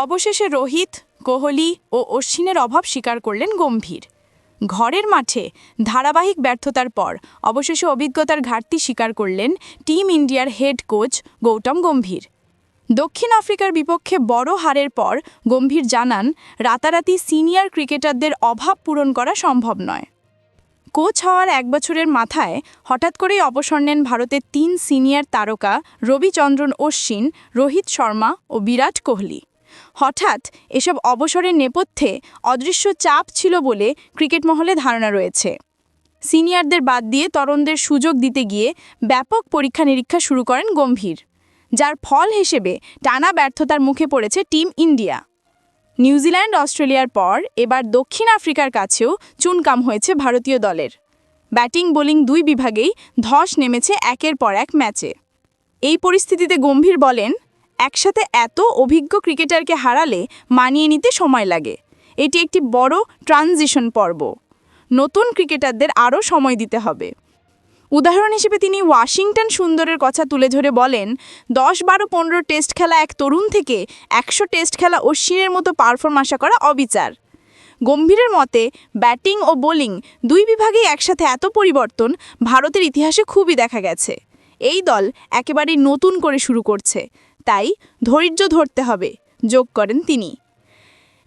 অবশেষে রোহিত, কোহলি ও অশ্বিনের অভাব স্বীকার করলেন গম্ভীর। ঘরের মাঠে ধারাবাহিক ব্যর্থতার পর অবশেষে অভিজ্ঞতার ঘাটতি স্বীকার করলেন টিম ইন্ডিয়ার হেড কোচ গৌতম গম্ভীর। দক্ষিণ আফ্রিকার বিপক্ষে বড় হারের পর গম্ভীর জানান, রাতারাতি সিনিয়র ক্রিকেটারদের অভাব পূরণ করা সম্ভব নয়। কোচ হওয়ার 1 বছরের মাথায় হঠাৎ করেই অবসর নেন ভারতের 3 সিনিয়র তারকা রবিচন্দ্রন অশ্বিন, রোহিত শর্মা ও বিরাট কোহলি। হঠাৎ এসব অবসরের নেপথ্যে অদৃশ্য চাপ ছিল বলে ক্রিকেট মহলে ধারণা রয়েছে। সিনিয়রদের বাদ দিয়ে তরুণদের সুযোগ দিতে গিয়ে ব্যাপক পরীক্ষা নিরীক্ষা শুরু করেন গম্ভীর, যার ফল হিসেবে টানা ব্যর্থতার মুখে পড়েছে টিম ইন্ডিয়া। নিউজিল্যান্ড, অস্ট্রেলিয়ার পর এবার দক্ষিণ আফ্রিকার কাছেও চুনকাম হয়েছে ভারতীয় দলের। ব্যাটিং বোলিং 2 বিভাগেই ধস নেমেছে একের পর এক ম্যাচে। এই পরিস্থিতিতে গম্ভীর বলেন, একসাথে এত অভিজ্ঞ ক্রিকেটারকে হারালে মানিয়ে নিতে সময় লাগে। এটি একটি বড় ট্রানজিশন পর্ব। নতুন ক্রিকেটারদের আরও সময় দিতে হবে। উদাহরণ হিসেবে তিনি ওয়াশিংটন সুন্দরের কথা তুলে ধরে বলেন, 10, 12, 15 টেস্ট খেলা এক তরুণ থেকে 100 টেস্ট খেলা অশ্বিনের মতো পারফর্ম আশা করা অবিচার। গম্ভীরের মতে ব্যাটিং ও বোলিং 2 বিভাগেই একসাথে এত পরিবর্তন ভারতের ইতিহাসে খুবই দেখা গেছে। এই দল একেবারেই নতুন করে শুরু করছে, তাই ধৈর্য ধরতে হবে, যোগ করেন তিনি।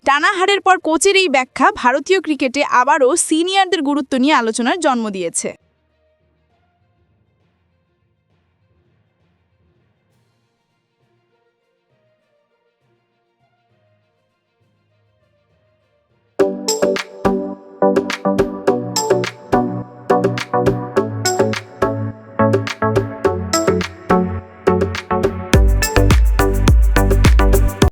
টানা হারের পর কোচের এই ব্যাখ্যা ভারতীয় ক্রিকেটে আবারও সিনিয়রদের গুরুত্ব নিয়ে আলোচনার জন্ম দিয়েছে।